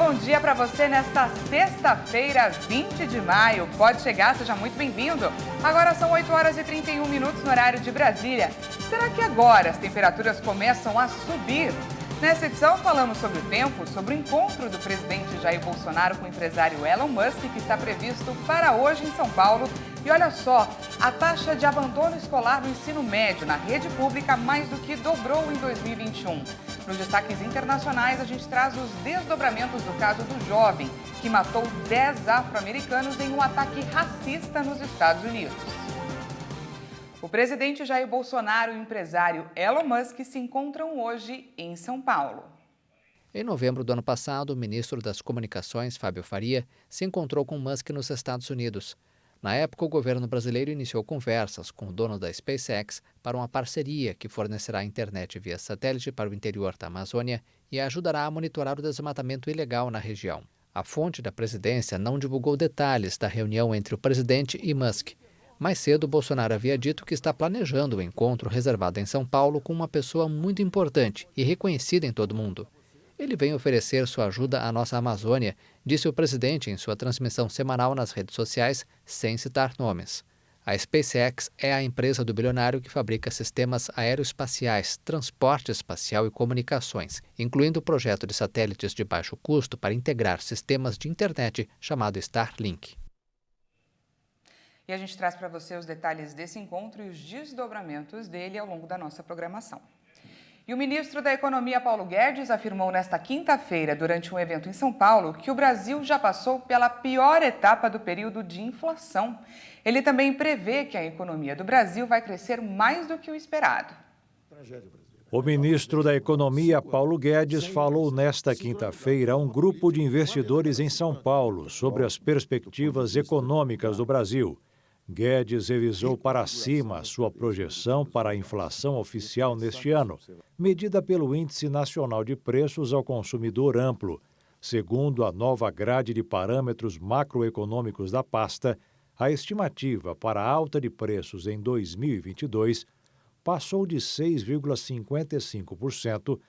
bom dia para você nesta sexta-feira, 20 de maio. Pode chegar, seja muito bem-vindo. Agora são 8 horas e 31 minutos no horário de Brasília. Será que agora as temperaturas começam a subir? Nessa edição falamos sobre o tempo, sobre o encontro do presidente Jair Bolsonaro com o empresário Elon Musk, que está previsto para hoje em São Paulo. E olha só, a taxa de abandono escolar no ensino médio na rede pública mais do que dobrou em 2021. Nos destaques internacionais, a gente traz os desdobramentos do caso do jovem que matou 10 afro-americanos em um ataque racista nos Estados Unidos. O presidente Jair Bolsonaro e o empresário Elon Musk se encontram hoje em São Paulo. Em novembro do ano passado, o ministro das Comunicações, Fábio Faria, se encontrou com Musk nos Estados Unidos. Na época, o governo brasileiro iniciou conversas com o dono da SpaceX para uma parceria que fornecerá internet via satélite para o interior da Amazônia e ajudará a monitorar o desmatamento ilegal na região. A fonte da presidência não divulgou detalhes da reunião entre o presidente e Musk. Mais cedo, Bolsonaro havia dito que está planejando o encontro reservado em São Paulo com uma pessoa muito importante e reconhecida em todo o mundo. Ele vem oferecer sua ajuda à nossa Amazônia, disse o presidente em sua transmissão semanal nas redes sociais, sem citar nomes. A SpaceX é a empresa do bilionário que fabrica sistemas aeroespaciais, transporte espacial e comunicações, incluindo o projeto de satélites de baixo custo para integrar sistemas de internet chamado Starlink. E a gente traz para você os detalhes desse encontro e os desdobramentos dele ao longo da nossa programação. E o ministro da Economia, Paulo Guedes, afirmou nesta quinta-feira, durante um evento em São Paulo, que o Brasil já passou pela pior etapa do período de inflação. Ele também prevê que a economia do Brasil vai crescer mais do que o esperado. O ministro da Economia, Paulo Guedes, falou nesta quinta-feira a um grupo de investidores em São Paulo sobre as perspectivas econômicas do Brasil. Guedes revisou para cima a sua projeção para a inflação oficial neste ano, medida pelo Índice Nacional de Preços ao Consumidor Amplo. Segundo a nova grade de parâmetros macroeconômicos da pasta, a estimativa para a alta de preços em 2022 passou de 6,55%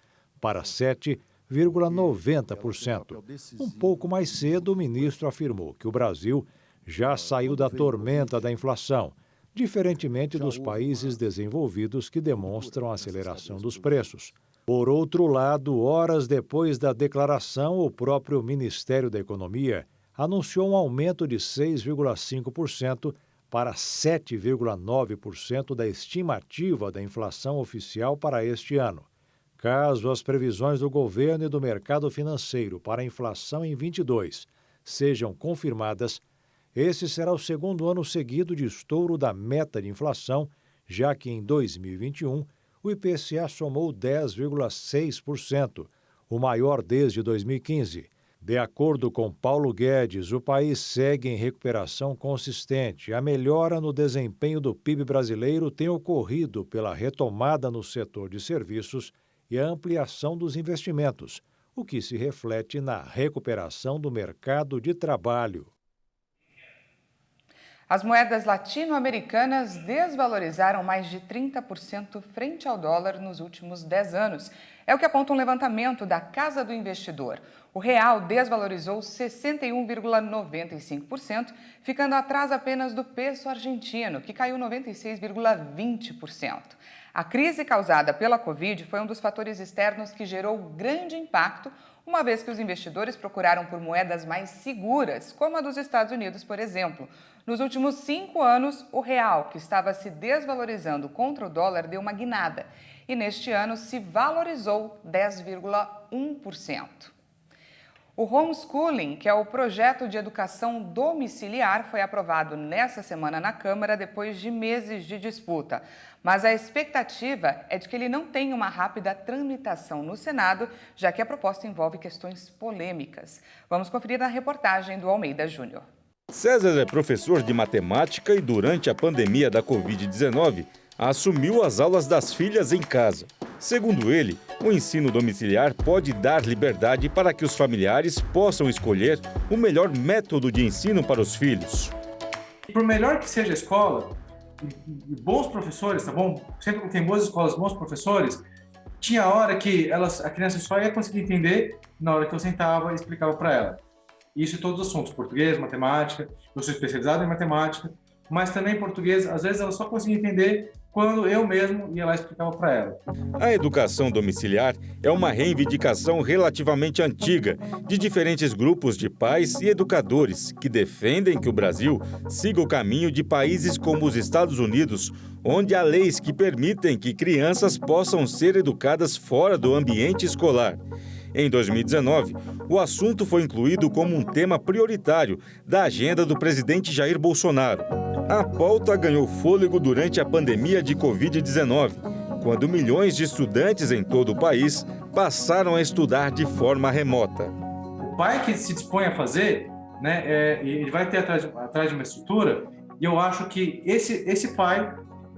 para 7,90%. Um pouco mais cedo, o ministro afirmou que o Brasil já saiu da tormenta da inflação, diferentemente dos países desenvolvidos que demonstram a aceleração dos preços. Por outro lado, horas depois da declaração, o próprio Ministério da Economia anunciou um aumento de 6,5% para 7,9% da estimativa da inflação oficial para este ano. Caso as previsões do governo e do mercado financeiro para a inflação em 22 sejam confirmadas, esse será o segundo ano seguido de estouro da meta de inflação, já que em 2021 o IPCA somou 10,6%, o maior desde 2015. De acordo com Paulo Guedes, o país segue em recuperação consistente. A melhora no desempenho do PIB brasileiro tem ocorrido pela retomada no setor de serviços e a ampliação dos investimentos, o que se reflete na recuperação do mercado de trabalho. As moedas latino-americanas desvalorizaram mais de 30% frente ao dólar nos últimos 10 anos. É o que aponta um levantamento da Casa do Investidor. O real desvalorizou 61,95%, ficando atrás apenas do peso argentino, que caiu 96,20%. A crise causada pela Covid foi um dos fatores externos que gerou grande impacto, uma vez que os investidores procuraram por moedas mais seguras, como a dos Estados Unidos, por exemplo. Nos últimos 5 anos, o real, que estava se desvalorizando contra o dólar, deu uma guinada. E neste ano se valorizou 10,1%. O homeschooling, que é o projeto de educação domiciliar, foi aprovado nesta semana na Câmara depois de meses de disputa. Mas a expectativa é de que ele não tenha uma rápida tramitação no Senado, já que a proposta envolve questões polêmicas. Vamos conferir na reportagem do Almeida Júnior. César é professor de matemática e durante a pandemia da Covid-19 assumiu as aulas das filhas em casa. Segundo ele, o ensino domiciliar pode dar liberdade para que os familiares possam escolher o melhor método de ensino para os filhos. Por melhor que seja a escola, e bons professores, tá bom? Sempre que tem boas escolas, bons professores, tinha hora que a criança só ia conseguir entender na hora que eu sentava e explicava para ela. Isso em todos os assuntos, português, matemática, eu sou especializado em matemática, mas também português, às vezes ela só conseguia entender quando eu mesmo ia lá e explicava para ela. A educação domiciliar é uma reivindicação relativamente antiga de diferentes grupos de pais e educadores que defendem que o Brasil siga o caminho de países como os Estados Unidos, onde há leis que permitem que crianças possam ser educadas fora do ambiente escolar. Em 2019, o assunto foi incluído como um tema prioritário da agenda do presidente Jair Bolsonaro. A pauta ganhou fôlego durante a pandemia de Covid-19, quando milhões de estudantes em todo o país passaram a estudar de forma remota. O pai que se dispõe a fazer, né, ele vai ter atrás de uma estrutura, e eu acho que esse pai,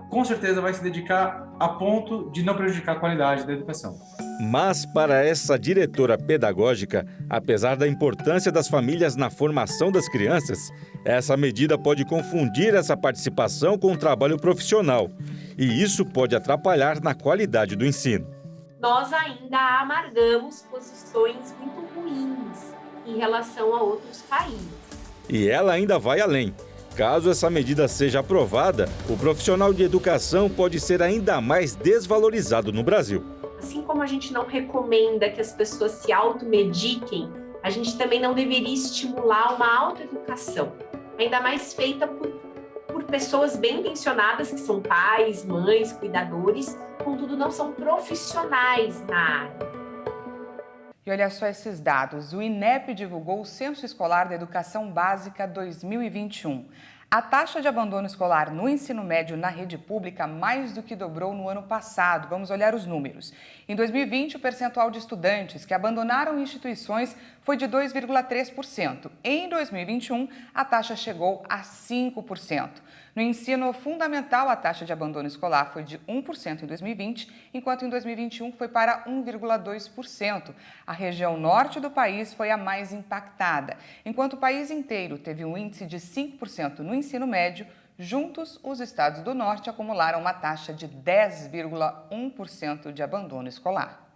com certeza, vai se dedicar a ponto de não prejudicar a qualidade da educação. Mas, para essa diretora pedagógica, apesar da importância das famílias na formação das crianças, essa medida pode confundir essa participação com o trabalho profissional. E isso pode atrapalhar na qualidade do ensino. Nós ainda amargamos posições muito ruins em relação a outros países. E ela ainda vai além. Caso essa medida seja aprovada, o profissional de educação pode ser ainda mais desvalorizado no Brasil. Assim como a gente não recomenda que as pessoas se automediquem, a gente também não deveria estimular uma autoeducação, ainda mais feita por pessoas bem intencionadas, que são pais, mães, cuidadores, contudo não são profissionais na área. E olha só esses dados, o INEP divulgou o Censo Escolar da Educação Básica 2021. A taxa de abandono escolar no ensino médio na rede pública mais do que dobrou no ano passado. Vamos olhar os números. Em 2020, o percentual de estudantes que abandonaram instituições foi de 2,3%. Em 2021, a taxa chegou a 5%. No ensino fundamental, a taxa de abandono escolar foi de 1% em 2020, enquanto em 2021 foi para 1,2%. A região norte do país foi a mais impactada. Enquanto o país inteiro teve um índice de 5% no ensino médio, juntos, os estados do norte acumularam uma taxa de 10,1% de abandono escolar.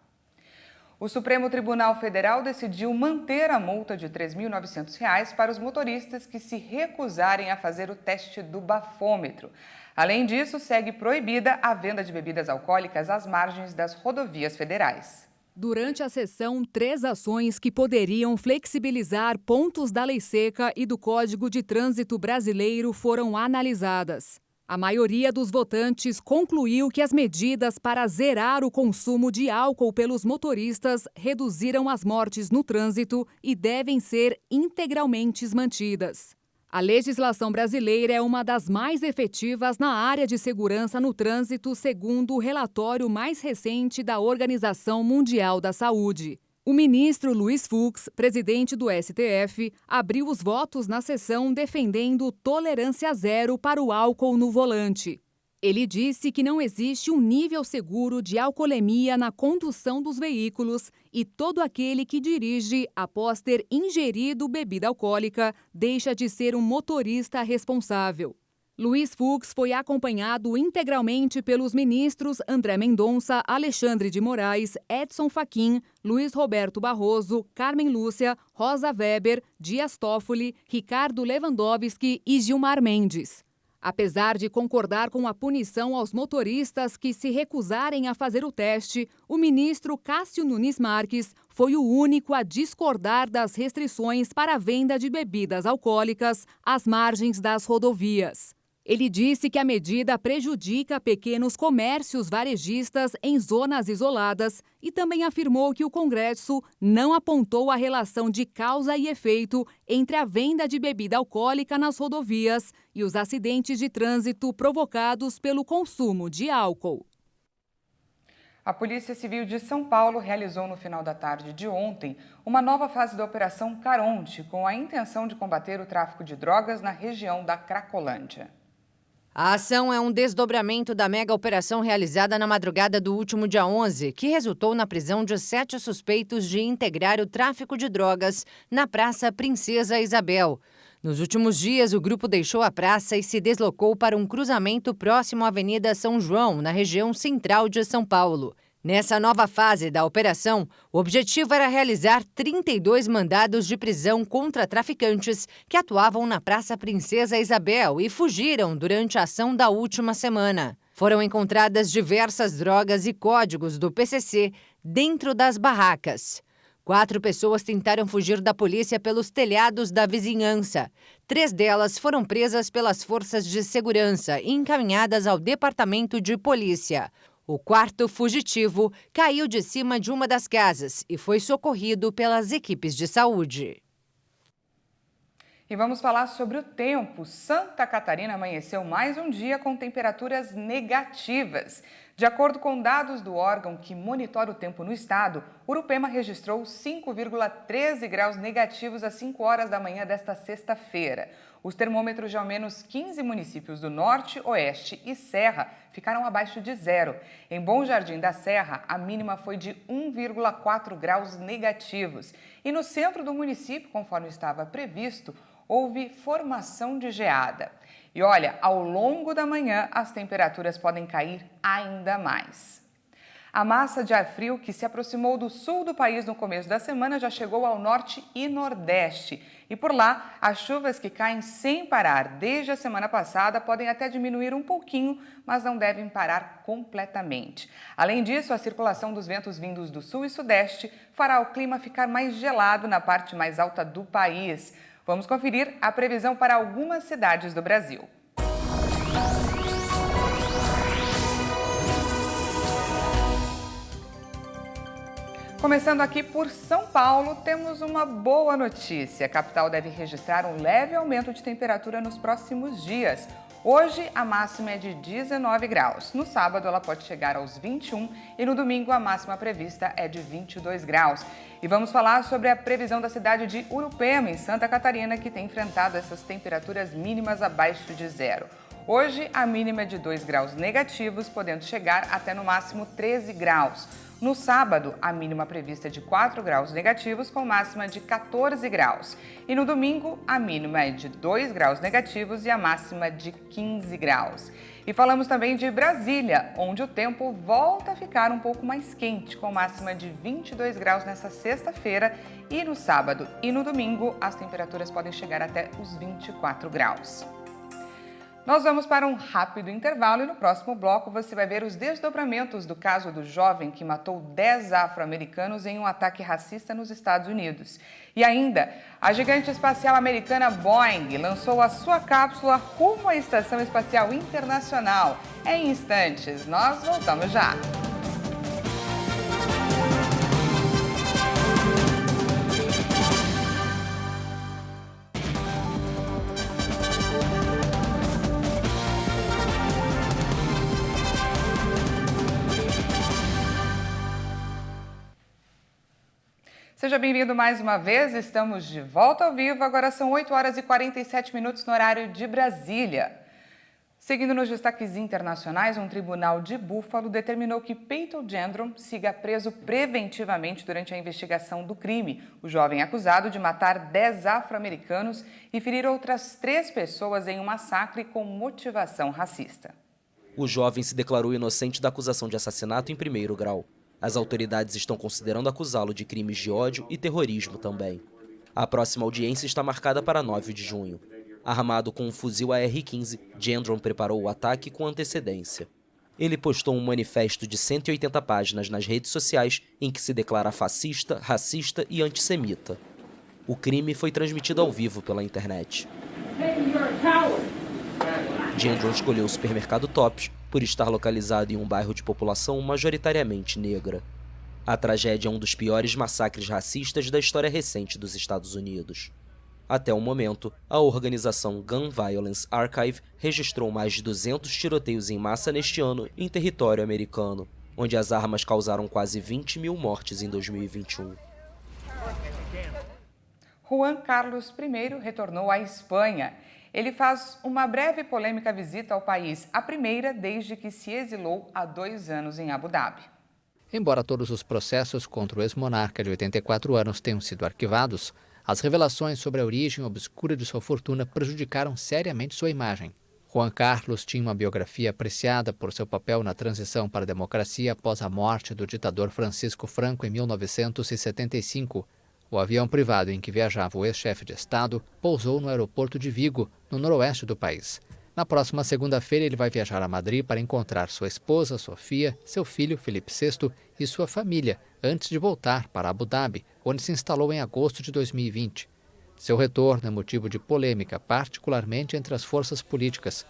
O Supremo Tribunal Federal decidiu manter a multa de R$ 3.900 para os motoristas que se recusarem a fazer o teste do bafômetro. Além disso, segue proibida a venda de bebidas alcoólicas às margens das rodovias federais. Durante a sessão, 3 ações que poderiam flexibilizar pontos da Lei Seca e do Código de Trânsito Brasileiro foram analisadas. A maioria dos votantes concluiu que as medidas para zerar o consumo de álcool pelos motoristas reduziram as mortes no trânsito e devem ser integralmente mantidas. A legislação brasileira é uma das mais efetivas na área de segurança no trânsito, segundo o relatório mais recente da Organização Mundial da Saúde. O ministro Luiz Fux, presidente do STF, abriu os votos na sessão defendendo tolerância zero para o álcool no volante. Ele disse que não existe um nível seguro de alcoolemia na condução dos veículos e todo aquele que dirige após ter ingerido bebida alcoólica deixa de ser um motorista responsável. Luiz Fux foi acompanhado integralmente pelos ministros André Mendonça, Alexandre de Moraes, Edson Fachin, Luiz Roberto Barroso, Carmen Lúcia, Rosa Weber, Dias Toffoli, Ricardo Lewandowski e Gilmar Mendes. Apesar de concordar com a punição aos motoristas que se recusarem a fazer o teste, o ministro Cássio Nunes Marques foi o único a discordar das restrições para a venda de bebidas alcoólicas às margens das rodovias. Ele disse que a medida prejudica pequenos comércios varejistas em zonas isoladas e também afirmou que o Congresso não apontou a relação de causa e efeito entre a venda de bebida alcoólica nas rodovias e os acidentes de trânsito provocados pelo consumo de álcool. A Polícia Civil de São Paulo realizou no final da tarde de ontem uma nova fase da Operação Caronte, com a intenção de combater o tráfico de drogas na região da Cracolândia. A ação é um desdobramento da mega operação realizada na madrugada do último dia 11, que resultou na prisão de 7 suspeitos de integrar o tráfico de drogas na Praça Princesa Isabel. Nos últimos dias, o grupo deixou a praça e se deslocou para um cruzamento próximo à Avenida São João, na região central de São Paulo. Nessa nova fase da operação, o objetivo era realizar 32 mandados de prisão contra traficantes que atuavam na Praça Princesa Isabel e fugiram durante a ação da última semana. Foram encontradas diversas drogas e códigos do PCC dentro das barracas. 4 pessoas tentaram fugir da polícia pelos telhados da vizinhança. 3 delas foram presas pelas forças de segurança e encaminhadas ao departamento de polícia. O 4º fugitivo caiu de cima de uma das casas e foi socorrido pelas equipes de saúde. E vamos falar sobre o tempo. Santa Catarina amanheceu mais um dia com temperaturas negativas. De acordo com dados do órgão que monitora o tempo no estado, Urupema registrou 5,13 graus negativos às 5 horas da manhã desta sexta-feira. Os termômetros de ao menos 15 municípios do Norte, Oeste e Serra ficaram abaixo de zero. Em Bom Jardim da Serra, a mínima foi de 1,4 graus negativos. E no centro do município, conforme estava previsto, houve formação de geada. E olha, ao longo da manhã, as temperaturas podem cair ainda mais. A massa de ar frio que se aproximou do sul do país no começo da semana já chegou ao norte e nordeste. E por lá, as chuvas que caem sem parar desde a semana passada podem até diminuir um pouquinho, mas não devem parar completamente. Além disso, a circulação dos ventos vindos do sul e sudeste fará o clima ficar mais gelado na parte mais alta do país. Vamos conferir a previsão para algumas cidades do Brasil. Começando aqui por São Paulo, temos uma boa notícia. A capital deve registrar um leve aumento de temperatura nos próximos dias. Hoje, a máxima é de 19 graus. No sábado, ela pode chegar aos 21 e no domingo, a máxima prevista é de 22 graus. E vamos falar sobre a previsão da cidade de Urupema, em Santa Catarina, que tem enfrentado essas temperaturas mínimas abaixo de zero. Hoje, a mínima é de 2 graus negativos, podendo chegar até no máximo 13 graus. No sábado, a mínima prevista é de 4 graus negativos, com máxima de 14 graus. E no domingo, a mínima é de 2 graus negativos e a máxima de 15 graus. E falamos também de Brasília, onde o tempo volta a ficar um pouco mais quente, com máxima de 22 graus nessa sexta-feira. E no sábado e no domingo, as temperaturas podem chegar até os 24 graus. Nós vamos para um rápido intervalo e no próximo bloco você vai ver os desdobramentos do caso do jovem que matou 10 afro-americanos em um ataque racista nos Estados Unidos. E ainda, a gigante espacial americana Boeing lançou a sua cápsula rumo à Estação Espacial Internacional. Em instantes, nós voltamos já. Seja bem-vindo mais uma vez, estamos de volta ao vivo, agora são 8 horas e 47 minutos no horário de Brasília. Seguindo nos destaques internacionais, um tribunal de Buffalo determinou que Peyton Gendron siga preso preventivamente durante a investigação do crime. O jovem acusado de matar 10 afro-americanos e ferir outras 3 pessoas em um massacre com motivação racista. O jovem se declarou inocente da acusação de assassinato em primeiro grau. As autoridades estão considerando acusá-lo de crimes de ódio e terrorismo também. A próxima audiência está marcada para 9 de junho. Armado com um fuzil AR-15, Gendron preparou o ataque com antecedência. Ele postou um manifesto de 180 páginas nas redes sociais em que se declara fascista, racista e antissemita. O crime foi transmitido ao vivo pela internet. Gendron escolheu o supermercado Tops por estar localizado em um bairro de população majoritariamente negra. A tragédia é um dos piores massacres racistas da história recente dos Estados Unidos. Até o momento, a organização Gun Violence Archive registrou mais de 200 tiroteios em massa neste ano em território americano, onde as armas causaram quase 20 mil mortes em 2021. Juan Carlos I retornou à Espanha. Ele faz uma breve e polêmica visita ao país, a primeira desde que se exilou há 2 anos em Abu Dhabi. Embora todos os processos contra o ex-monarca de 84 anos tenham sido arquivados, as revelações sobre a origem obscura de sua fortuna prejudicaram seriamente sua imagem. Juan Carlos tinha uma biografia apreciada por seu papel na transição para a democracia após a morte do ditador Francisco Franco em 1975. O avião privado em que viajava o ex-chefe de Estado pousou no aeroporto de Vigo, no noroeste do país. Na próxima segunda-feira, ele vai viajar a Madrid para encontrar sua esposa, Sofia, seu filho, Felipe VI, e sua família, antes de voltar para Abu Dhabi, onde se instalou em agosto de 2020. Seu retorno é motivo de polêmica, particularmente entre as forças políticas.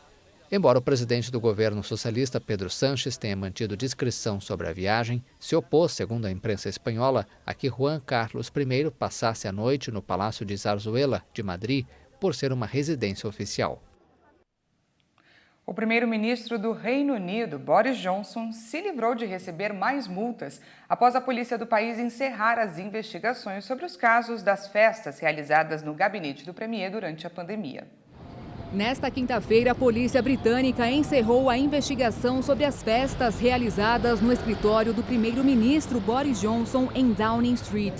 Embora o presidente do governo socialista, Pedro Sánchez, tenha mantido discrição sobre a viagem, se opôs, segundo a imprensa espanhola, a que Juan Carlos I passasse a noite no Palácio de Zarzuela, de Madrid, por ser uma residência oficial. O primeiro-ministro do Reino Unido, Boris Johnson, se livrou de receber mais multas após a polícia do país encerrar as investigações sobre os casos das festas realizadas no gabinete do premier durante a pandemia. Nesta quinta-feira, a polícia britânica encerrou a investigação sobre as festas realizadas no escritório do primeiro-ministro Boris Johnson em Downing Street.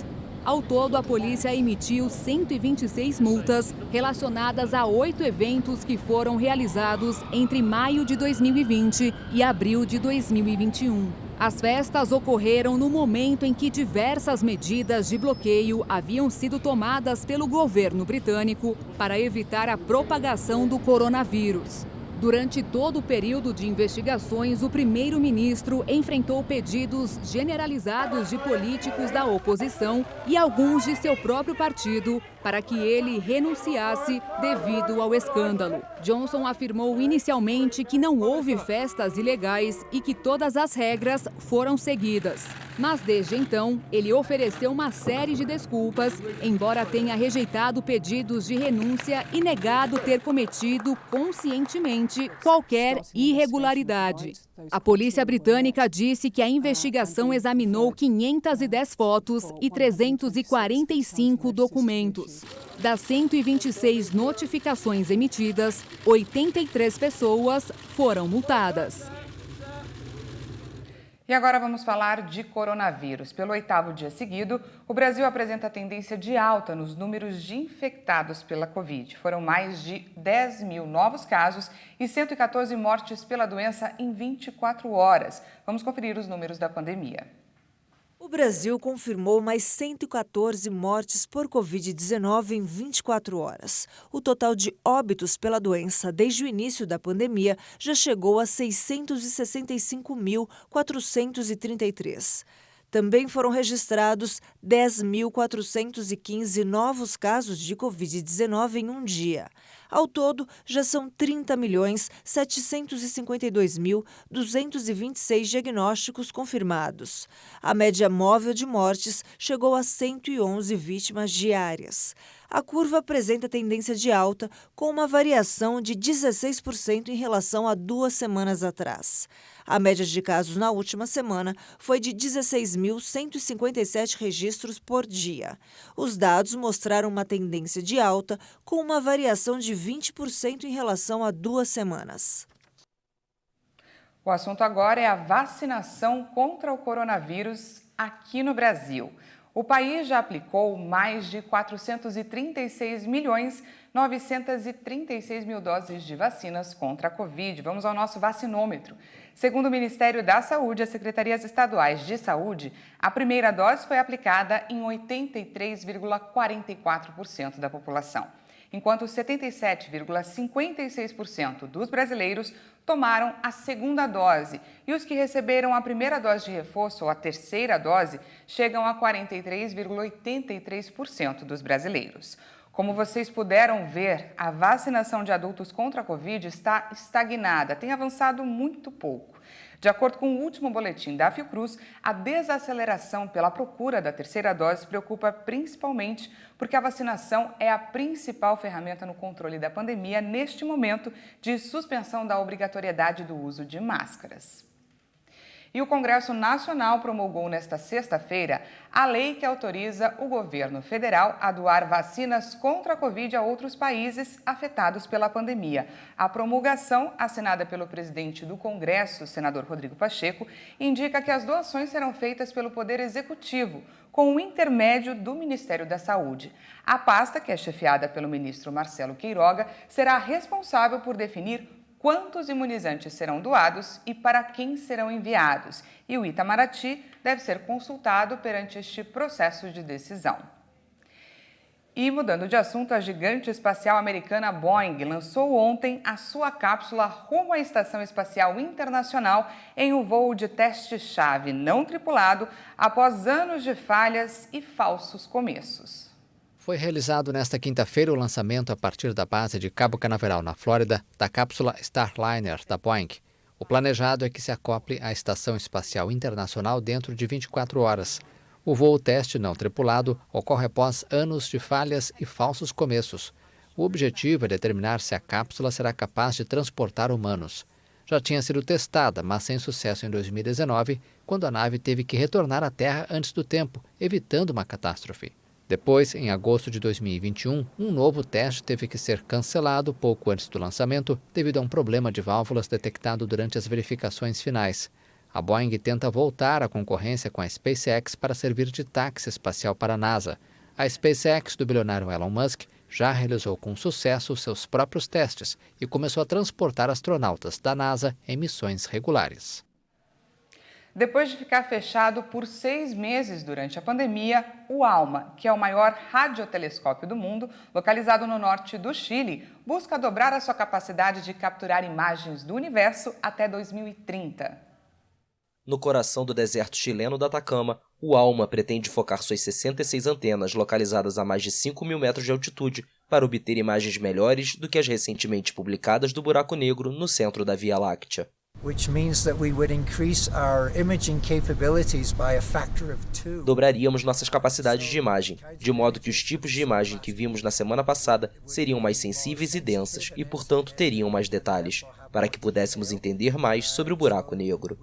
Ao todo, a polícia emitiu 126 multas relacionadas a 8 eventos que foram realizados entre maio de 2020 e abril de 2021. As festas ocorreram no momento em que diversas medidas de bloqueio haviam sido tomadas pelo governo britânico para evitar a propagação do coronavírus. Durante todo o período de investigações, o primeiro-ministro enfrentou pedidos generalizados de políticos da oposição e alguns de seu próprio partido para que ele renunciasse devido ao escândalo. Johnson afirmou inicialmente que não houve festas ilegais e que todas as regras foram seguidas. Mas desde então, ele ofereceu uma série de desculpas, embora tenha rejeitado pedidos de renúncia e negado ter cometido conscientemente qualquer irregularidade. A polícia britânica disse que a investigação examinou 510 fotos e 345 documentos. Das 126 notificações emitidas, 83 pessoas foram multadas. E agora vamos falar de coronavírus. Pelo 8º dia seguido, o Brasil apresenta tendência de alta nos números de infectados pela Covid. Foram mais de 10 mil novos casos e 114 mortes pela doença em 24 horas. Vamos conferir os números da pandemia. O Brasil confirmou mais 114 mortes por Covid-19 em 24 horas. O total de óbitos pela doença desde o início da pandemia já chegou a 665.433. Também foram registrados 10.415 novos casos de Covid-19 em um dia. Ao todo, já são 30.752.226 diagnósticos confirmados. A média móvel de mortes chegou a 111 vítimas diárias. A curva apresenta tendência de alta, com uma variação de 16% em relação a 2 semanas atrás. A média de casos na última semana foi de 16.157 registros por dia. Os dados mostraram uma tendência de alta, com uma variação de 20% em relação a 2 semanas. O assunto agora é a vacinação contra o coronavírus aqui no Brasil. O país já aplicou mais de 436.936.000 doses de vacinas contra a Covid. Vamos ao nosso vacinômetro. Segundo o Ministério da Saúde e as secretarias estaduais de saúde, a primeira dose foi aplicada em 83,44% da população, enquanto 77,56% dos brasileiros tomaram a segunda dose e os que receberam a primeira dose de reforço ou a terceira dose chegam a 43,83% dos brasileiros. Como vocês puderam ver, a vacinação de adultos contra a Covid está estagnada, tem avançado muito pouco. De acordo com o último boletim da Fiocruz, a desaceleração pela procura da terceira dose preocupa principalmente porque a vacinação é a principal ferramenta no controle da pandemia neste momento de suspensão da obrigatoriedade do uso de máscaras. E o Congresso Nacional promulgou nesta sexta-feira a lei que autoriza o governo federal a doar vacinas contra a Covid a outros países afetados pela pandemia. A promulgação, assinada pelo presidente do Congresso, senador Rodrigo Pacheco, indica que as doações serão feitas pelo Poder Executivo, com o intermédio do Ministério da Saúde. A pasta, que é chefiada pelo ministro Marcelo Queiroga, será responsável por definir quantos imunizantes serão doados e para quem serão enviados. E o Itamaraty deve ser consultado perante este processo de decisão. E mudando de assunto, a gigante espacial americana Boeing lançou ontem a sua cápsula rumo à Estação Espacial Internacional em um voo de teste-chave não tripulado após anos de falhas e falsos começos. Foi realizado nesta quinta-feira o lançamento a partir da base de Cabo Canaveral, na Flórida, da cápsula Starliner da Boeing. O planejado é que se acople à Estação Espacial Internacional dentro de 24 horas. O voo teste não tripulado ocorre após anos de falhas e falsos começos. O objetivo é determinar se a cápsula será capaz de transportar humanos. Já tinha sido testada, mas sem sucesso em 2019, quando a nave teve que retornar à Terra antes do tempo, evitando uma catástrofe. Depois, em agosto de 2021, um novo teste teve que ser cancelado pouco antes do lançamento devido a um problema de válvulas detectado durante as verificações finais. A Boeing tenta voltar à concorrência com a SpaceX para servir de táxi espacial para a NASA. A SpaceX do bilionário Elon Musk já realizou com sucesso seus próprios testes e começou a transportar astronautas da NASA em missões regulares. Depois de ficar fechado por 6 meses durante a pandemia, o ALMA, que é o maior radiotelescópio do mundo, localizado no norte do Chile, busca dobrar a sua capacidade de capturar imagens do universo até 2030. No coração do deserto chileno do Atacama, o ALMA pretende focar suas 66 antenas localizadas a mais de 5.000 metros de altitude para obter imagens melhores do que as recentemente publicadas do buraco negro no centro da Via Láctea. Dobraríamos nossas capacidades de imagem, de modo que os tipos de imagem que vimos na semana passada seriam mais sensíveis e densas e, portanto, teriam mais detalhes, para que pudéssemos entender mais sobre o buraco negro.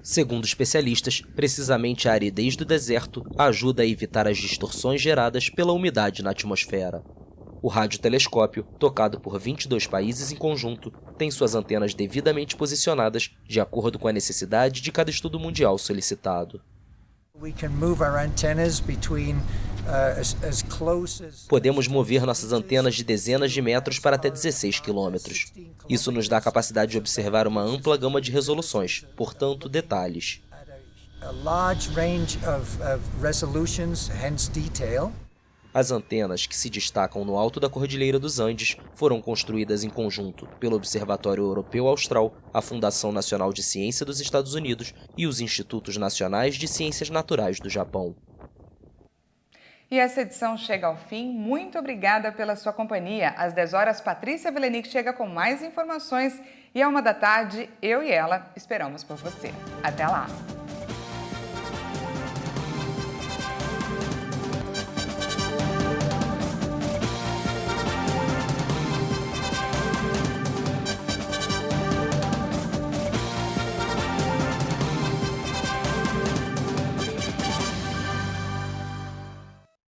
Segundo especialistas, precisamente a aridez do deserto ajuda a evitar as distorções geradas pela umidade na atmosfera. O radiotelescópio, tocado por 22 países em conjunto, tem suas antenas devidamente posicionadas de acordo com a necessidade de cada estudo mundial solicitado. Podemos mover nossas antenas de dezenas de metros para até 16 quilômetros. Isso nos dá a capacidade de observar uma ampla gama de resoluções, portanto, detalhes. As antenas, que se destacam no alto da Cordilheira dos Andes, foram construídas em conjunto pelo Observatório Europeu Austral, a Fundação Nacional de Ciência dos Estados Unidos e os Institutos Nacionais de Ciências Naturais do Japão. E essa edição chega ao fim. Muito obrigada pela sua companhia. Às 10 horas, Patrícia Velenic chega com mais informações e à 1 da tarde, eu e ela esperamos por você. Até lá!